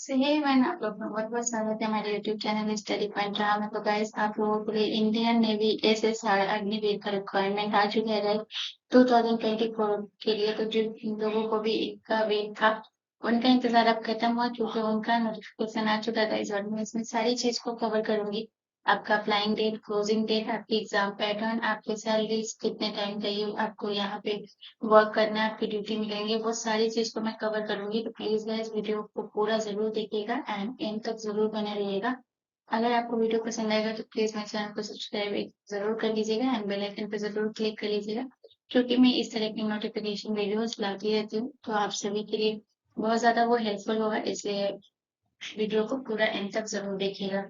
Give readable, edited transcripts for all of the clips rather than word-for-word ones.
सही मैंने आप लोग का बहुत-बहुत स्वागत है हमारे यूट्यूब चैनल स्टडी पॉइंट जहाँ में। तो गाइस आप लोगों के लिए इंडियन नेवी एसएसआर अग्निवीर का रिक्वायरमेंट आ चुका है गाइस 2024 के लिए। तो जिन लोगों को भी इनका वेट था उनका इंतजार अब खत्म हुआ क्योंकि उनका नोटिफिकेशन आ चुका है गाइस। और मैं इसमें सारी चीज को कवर करूंगी। आपका अप्लाइंग डेट, क्लोजिंग डेट, आपकी एग्जाम पैटर्न, आपकी सैलरीज, कितने टाइम चाहिए आपको यहाँ पे वर्क करना है, आपकी ड्यूटी मिलेंगे, वो सारी चीज को मैं कवर करूंगी। तो प्लीज गाइस वीडियो को पूरा जरूर देखिएगा एंड एंड तक जरूर बने रहिएगा। अगर आपको वीडियो पसंद आएगा तो प्लीज मेरे चैनल को सब्सक्राइब जरूर कर लीजिएगा एंड बेल आइकन पर जरूर क्लिक कर लीजिएगा, क्योंकि मैं इस तरह की नोटिफिकेशन वीडियोस लाती रहती हूँ। तो आप सभी के लिए बहुत ज्यादा वो हेल्पफुल होगा, इसलिए वीडियो को पूरा एंड तक जरूर देखिएगा।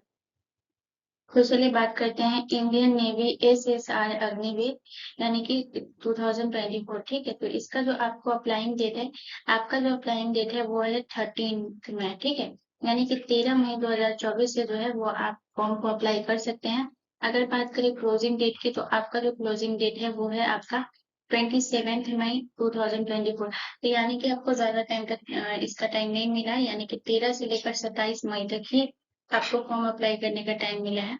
तो चलिए बात करते हैं इंडियन नेवी एसएसआर अग्निवीर यानी कि 2024। ठीक है, तो इसका जो आपको अप्लाइंग डेट है, आपका जो अप्लाइंग डेट है वो है 13 में। ठीक है, यानी कि 13 मई 2024 से जो है वो आप फॉर्म को अप्लाई कर सकते हैं। अगर बात करें क्लोजिंग डेट की, तो आपका जो क्लोजिंग डेट है वो है आपका 27 मई 2024। तो यानी कि आपको ज्यादा टाइम तक इसका टाइम नहीं मिला है, यानी कि 13 से लेकर 27 मई तक ही आपको फॉर्म अप्लाई करने का टाइम मिला है।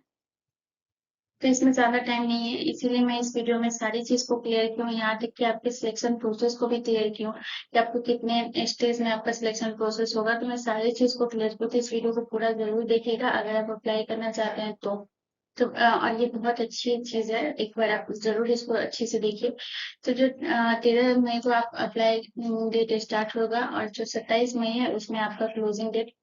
तो इसमें ज्यादा टाइम नहीं है, इसीलिए मैं इस वीडियो में सारी चीज को क्लियर की हूँ, यहाँ तक कि आपके सिलेक्शन प्रोसेस को भी क्लियर की हूँ कि आपको कितने स्टेज में आपका सिलेक्शन प्रोसेस होगा। तो मैं सारी चीज को क्लियर की हूँ, तो इस वीडियो को पूरा जरूर देखिएगा अगर आप अप्लाई करना चाहते हैं तो। और ये बहुत अच्छी चीज है, एक बार आप जरूर इसको अच्छे से देखिए। तो जो 13 मई को आप अप्लाई डेट स्टार्ट होगा और जो 27 मई है उसमें आपका क्लोजिंग डेट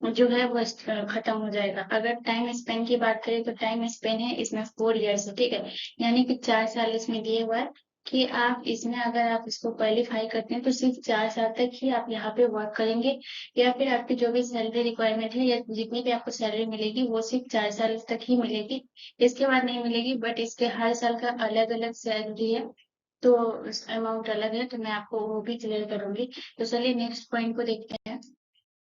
जो है वो खत्म हो जाएगा। अगर टाइम स्पेन की बात करें तो टाइम स्पेन है इसमें 4 इयर्स है। ठीक है, यानी कि 4 साल इसमें दिए हुआ है कि आप इसमें अगर आप इसको क्वालिफाई करते हैं तो सिर्फ 4 साल तक ही आप यहाँ पे वर्क करेंगे, या फिर आपकी जो भी सैलरी रिक्वायरमेंट है या जितनी भी आपको सैलरी मिलेगी वो सिर्फ 4 साल तक ही मिलेगी, इसके बाद नहीं मिलेगी। बट इसके हर साल का अलग अलग सैलरी है, तो अमाउंट अलग है, तो मैं आपको वो भी क्लियर करूंगी। तो चलिए नेक्स्ट पॉइंट को देखते हैं।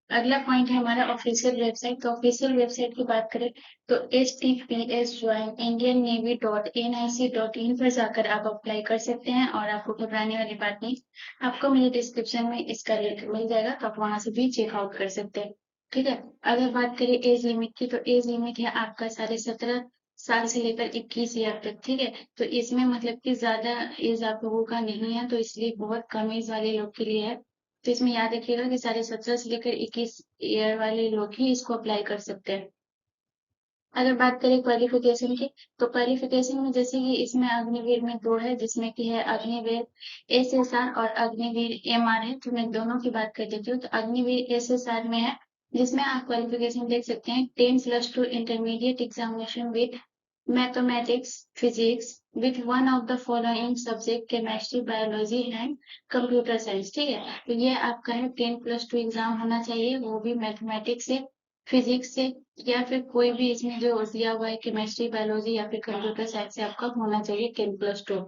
अगला पॉइंट है हमारा ऑफिशियल वेबसाइट। तो ऑफिशियल वेबसाइट की बात करें तो HTTPS join Indian navy .nic.in पर जाकर आप अप्लाई कर सकते हैं, और आपको घबराने वाली बात नहीं, आपको मेरे डिस्क्रिप्शन में इसका लिंक मिल जाएगा, तो आप वहां से भी चेकआउट कर सकते हैं। ठीक है, अगर बात करें एज लिमिट की, तो एज लिमिट है आपका 17.5 साल से लेकर 21 ईयर तक। ठीक है, तो इसमें मतलब कि ज्यादा एज आप लोगों का नहीं है, तो इसलिए बहुत कम एज वाले लोग के लिए है। तो इसमें याद रखिएगा कि 17.5 से लेकर 21 ईयर वाले लोग ही इसको अप्लाई कर सकते हैं। अगर बात करें क्वालिफिकेशन की, तो क्वालिफिकेशन में जैसे कि इसमें अग्निवीर में दो है, जिसमें कि है अग्निवीर एसएसआर और अग्निवीर एमआर है। तो मैं दोनों की बात कर देती हूँ। तो अग्निवीर एसएसआर में है, जिसमें आप क्वालिफिकेशन देख सकते हैं 10+2 intermediate examination with mathematics, physics with one of the following subject chemistry, biology and computer science. ठीक है, तो ये आपका है 10+2 एग्जाम होना चाहिए, वो भी मैथमेटिक्स से, फिजिक्स से, या फिर कोई भी इसमें जो दिया हुआ है केमिस्ट्री, बायोलॉजी या फिर कंप्यूटर साइंस से आपका होना चाहिए 10+2।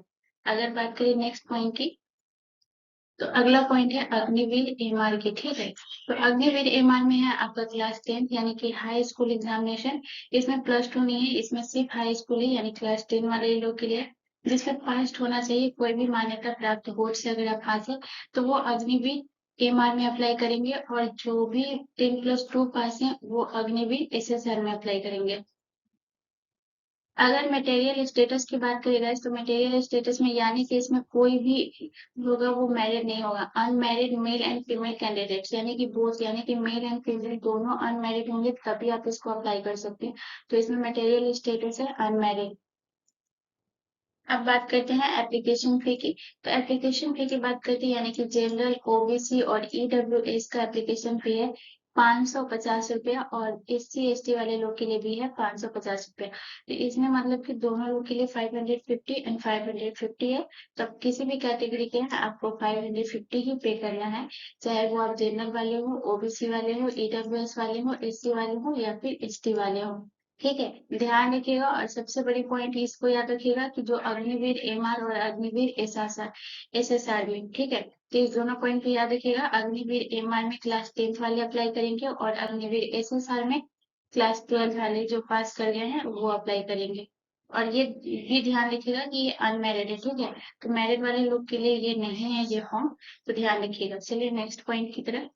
अगर बात करें नेक्स्ट पॉइंट की, तो अगला पॉइंट है अग्निवीर एमआर की। ठीक है, तो अग्निवीर एमआर में है आपका क्लास 10 यानी कि हाई स्कूल एग्जामिनेशन। इसमें +2 नहीं है, इसमें सिर्फ हाई स्कूल है, यानी क्लास 10 वाले लोग के लिए, जिसमें पास होना चाहिए कोई भी मान्यता प्राप्त बोर्ड से। अगर आप पास है तो वो अग्निवीर एमआर में अप्लाई करेंगे, और जो भी 10+2 पास है वो अग्निवीर एसएसआर में अप्लाई करेंगे। अगर मटेरियल स्टेटस की बात करेगा, तो मटेरियल स्टेटस में यानी कि इसमें कोई भी होगा वो मैरिड नहीं होगा। Unmarried male and female candidates यानी कि बोथ, यानी कि मेल एंड फीमेल दोनों अनमैरिड होंगे तभी आप इसको अप्लाई कर सकते हैं। तो इसमें मटेरियल स्टेटस है अनमैरिड। अब बात करते हैं एप्लीकेशन फी की। तो एप्लीकेशन फी की बात करते हैं, यानी कि जनरल, ओबीसी और ईडब्ल्यूएस का एप्लीकेशन फी है 550 रुपया, और SC ST वाले लोग के लिए भी है 550 रुपया। तो इसमें मतलब कि दोनों लोग के लिए 550 एंड 550 है। तो अब किसी भी कैटेगरी के हैं आपको 550 ही पे करना है, चाहे वो आप जनरल वाले हो, ओबीसी वाले हो, ईडब्ल्यूएस वाले हो, SC वाले हो या फिर ST वाले हो। ठीक है, ध्यान रखिएगा, और सबसे बड़ी पॉइंट इसको याद रखिएगा कि जो अग्निवीर एमआर और अग्निवीर एसएसआर में, ठीक है, तो इस दोनों पॉइंट को याद रखिएगा। अग्निवीर एमआर में क्लास 10th वाले अप्लाई करेंगे, और अग्निवीर एसएसआर में क्लास 12 वाले जो पास कर गए हैं वो अप्लाई करेंगे। और ये भी ध्यान रखिएगा कि ये अनमैरिड है। ठीक है, तो मैरिड वाले लोग के लिए ये नहीं है ये फॉर्म, तो ध्यान रखिएगा। चलिए नेक्स्ट पॉइंट की तरफ।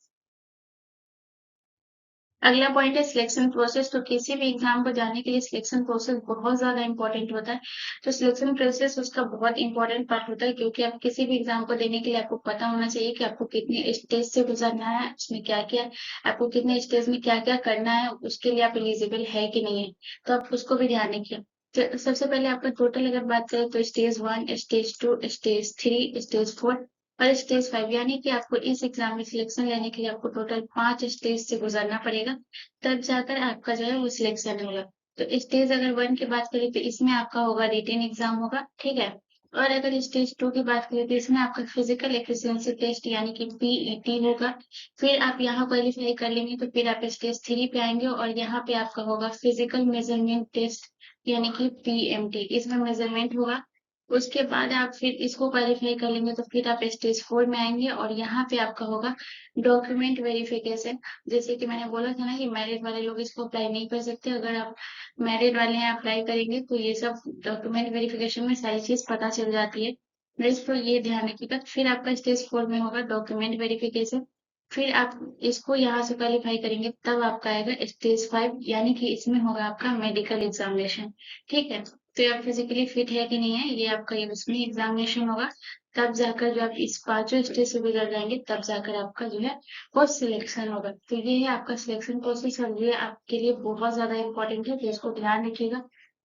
अगला पॉइंट है सिलेक्शन प्रोसेस। तो किसी भी एग्जाम को जाने के लिए सिलेक्शन प्रोसेस बहुत ज्यादा इंपॉर्टेंट होता है। तो सिलेक्शन प्रोसेस उसका बहुत इंपॉर्टेंट पार्ट होता है, क्योंकि आप किसी भी एग्जाम को देने के लिए आपको पता होना चाहिए कि आपको कितने स्टेज से गुजरना है, उसमें क्या क्या आपको कितने स्टेज में क्या क्या करना है, उसके लिए आप एलिजिबल है कि नहीं है, तो आप उसको भी ध्यान रखिए। तो सबसे पहले आपका टोटल अगर बात करें तो स्टेज 1, स्टेज 2, स्टेज 3, स्टेज 4 और स्टेज 5, यानी कि आपको इस एग्जाम में सिलेक्शन लेने के लिए आपको टोटल 5 स्टेज से गुजरना पड़ेगा, तब जाकर आपका जो है वो सिलेक्शन होगा। तो स्टेज अगर 1 की बात करें तो इसमें आपका होगा रिटेन एग्जाम होगा, ठीक है। और अगर स्टेज 2 की बात करें तो इसमें आपका फिजिकल एफिशिएंसी टेस्ट यानी कि पीईटी होगा। फिर आप यहाँ क्वालिफाई कर लेंगे तो फिर आप स्टेज 3 पे आएंगे और यहाँ पे आपका होगा फिजिकल मेजरमेंट टेस्ट यानी कि पीएमटी, इसमें मेजरमेंट होगा। उसके बाद आप फिर इसको क्वालिफाई कर लेंगे तो फिर आप स्टेज 4 में आएंगे और यहाँ पे आपका होगा डॉक्यूमेंट वेरिफिकेशन। जैसे कि मैंने बोला था ना कि मैरिड वाले लोग इसको अप्लाई नहीं कर सकते, अगर आप मैरिड वाले हैं अप्लाई करेंगे तो ये सब डॉक्यूमेंट वेरिफिकेशन में सारी चीज पता चल जाती है। तो ये ध्यान रखिएगा। फिर आपका स्टेज 4 में होगा डॉक्यूमेंट वेरिफिकेशन। फिर आप इसको यहाँ से क्वालिफाई करेंगे तब आपका आएगा स्टेज 5, यानी कि इसमें होगा आपका मेडिकल एग्जामिनेशन, ठीक है। तो आप फिजिकली फिट है कि नहीं है ये आपका इसमें एग्जामिनेशन होगा। तब जाकर जो आप इस पांचों स्टेज से गुजर जाएंगे तब जाकर आपका जो है वो सिलेक्शन होगा। तो ये है आपका सिलेक्शन प्रोसेस और ये आपके लिए बहुत ज्यादा इंपॉर्टेंट है, तो इसको ध्यान रखिएगा।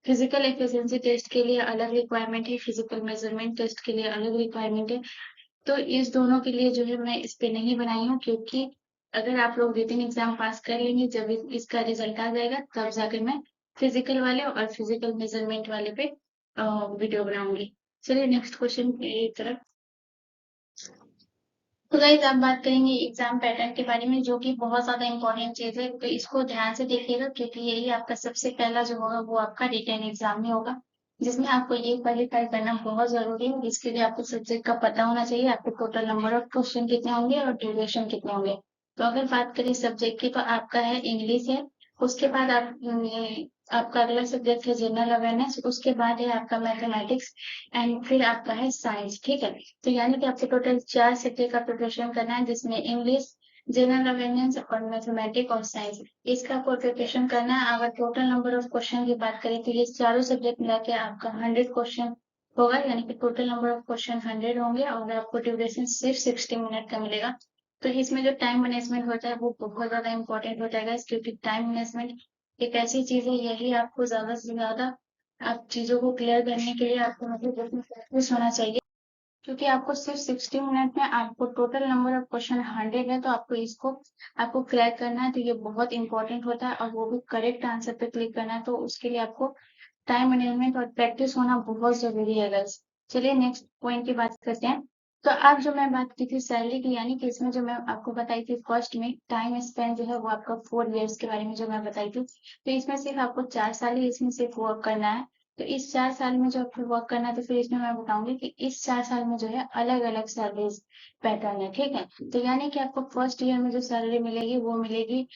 फिजिकल एफिशिएंसी टेस्ट के लिए अलग रिक्वायरमेंट है, फिजिकल मेजरमेंट टेस्ट के लिए अलग रिक्वायरमेंट है। तो इस दोनों के लिए जो है मैं इस पे नहीं बनाई हूँ, क्योंकि अगर आप लोग रिटन एग्जाम पास कर लेंगे जब इसका रिजल्ट आ जाएगा तब जाकर मैं फिजिकल वाले और फिजिकल मेजरमेंट वाले पे वीडियो बनाऊंगी। चलिए नेक्स्ट क्वेश्चन की तरफ। तो गाइस आप बात करेंगे एग्जाम पैटर्न के बारे में, जो कि बहुत ज्यादा इंपॉर्टेंट चीज है, तो इसको ध्यान से देखिएगा क्योंकि यही आपका सबसे पहला जो होगा वो आपका रिटन एग्जाम में होगा, जिसमें आपको ये क्वालिफाई करना बहुत जरूरी है। इसके लिए आपको सब्जेक्ट का पता होना चाहिए, आपको टोटल नंबर ऑफ क्वेश्चन कितने होंगे और ड्यूरेशन कितने होंगे। तो अगर बात करें सब्जेक्ट की तो आपका है इंग्लिश है। उसके बाद आपका अगला सब्जेक्ट है जनरल अवेयरनेस। उसके बाद है आपका मैथमेटिक्स एंड फिर आपका है साइंस, ठीक है। तो यानी कि आपको टोटल 4 सब्जेक्ट का प्रिपरेशन करना है, जिसमें इंग्लिश, जनरल अवेयरनेस और मैथमेटिक्स और साइंस, इसका आपको प्रिपरेशन करना है। अगर टोटल नंबर ऑफ क्वेश्चन की बात करें तो ये चारों सब्जेक्ट मिला के आपका 100 क्वेश्चन होगा, यानी कि टोटल नंबर ऑफ क्वेश्चन 100 होंगे और आपको ड्यूरेशन सिर्फ 60 मिनट का मिलेगा। तो इसमें जो टाइम मैनेजमेंट होता है वो बहुत ज्यादा इंपॉर्टेंट होता है, क्योंकि टाइम मैनेजमेंट एक ऐसी चीज है, यही आपको ज्यादा से ज्यादा आप चीजों को क्लियर करने के लिए आपको मतलब उसमें प्रैक्टिस होना चाहिए। क्योंकि आपको सिर्फ 60 मिनट में आपको टोटल नंबर ऑफ क्वेश्चन 100 है, तो आपको इसको आपको क्रैक करना है, तो ये बहुत इंपॉर्टेंट होता है और वो भी करेक्ट आंसर पे क्लिक करना है, तो उसके लिए आपको टाइम मैनेजमेंट और प्रैक्टिस होना बहुत जरूरी है गाइस। चलिए नेक्स्ट पॉइंट की बात करते हैं। तो आज जो मैं बात की थी सैलरी की, यानी कि इसमें जो मैं आपको बताई थी फर्स्ट में टाइम स्पेन जो है वो आपका 4 इयर्स के बारे में जो मैं बताई थी, तो इसमें सिर्फ आपको 4 साल ही इसमें सिर्फ वर्क करना है। तो इस 4 साल में जो आपको वर्क करना है तो फिर इसमें मैं बताऊंगी कि इस 4 साल में जो है अलग अलग सैलरीज पैटर्न है, ठीक है। तो यानी कि आपको फर्स्ट ईयर में जो सैलरी मिलेगी वो मिलेगी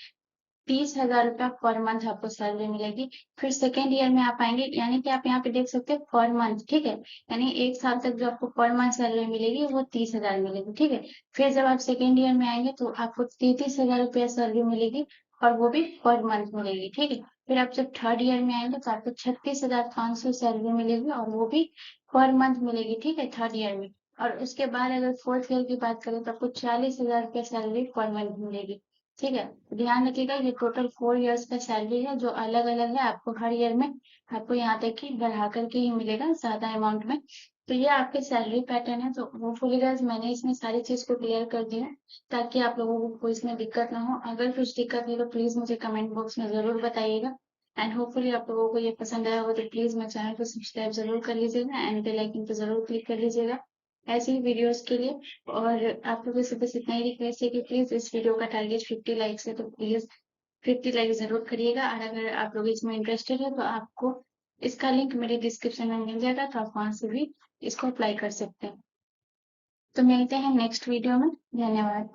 30,000 रुपया पर मंथ आपको सैलरी मिलेगी। फिर सेकेंड ईयर में आप आएंगे, यानी कि आप यहाँ पे देख सकते हैं पर मंथ, ठीक है। यानी 1 साल तक जो आपको पर मंथ सैलरी मिलेगी वो 30,000 मिलेगी, ठीक है। फिर जब आप सेकेंड ईयर में आएंगे तो आपको 33,000 रुपया सैलरी मिलेगी और वो भी पर मंथ मिलेगी, ठीक है। फिर आप जब थर्ड ईयर में आएंगे तो आपको 36,500 सैलरी मिलेगी और वो भी पर मंथ मिलेगी, ठीक है, थर्ड ईयर में। और उसके बाद अगर फोर्थ ईयर की बात करें तो आपको 40,000 रुपया सैलरी पर मंथ मिलेगी, ठीक है। ध्यान रखिएगा ये टोटल 4 इयर्स का सैलरी है जो अलग अलग है, आपको हर ईयर में आपको यहाँ तक कि बढ़ा करके ही मिलेगा ज्यादा अमाउंट में। तो ये आपके सैलरी पैटर्न है। तो होपफुली गाइस मैंने इसमें सारी चीज को क्लियर कर दिया है, ताकि आप लोगों को कोई इसमें दिक्कत ना हो। अगर कुछ दिक्कत है तो प्लीज मुझे कमेंट बॉक्स में जरूर बताइएगा। एंड होपफुली आप लोगों को ये पसंद आया होगा, तो प्लीज मेरे चैनल को सब्सक्राइब जरूर कर लीजिएगा एंड बेल आइकन पे जरूर क्लिक कर लीजिएगा ऐसी ही वीडियोस के लिए। और आप लोगों से बस इतना ही रिक्वेस्ट है कि प्लीज इस वीडियो का टारगेट 50 लाइक्स है, तो प्लीज 50 लाइक जरूर करिएगा। और अगर आप लोग इसमें इंटरेस्टेड है तो आपको इसका लिंक मेरे डिस्क्रिप्शन में मिल जाएगा, तो आप वहां से भी इसको अप्लाई कर सकते हैं। तो मिलते हैं नेक्स्ट वीडियो में। धन्यवाद।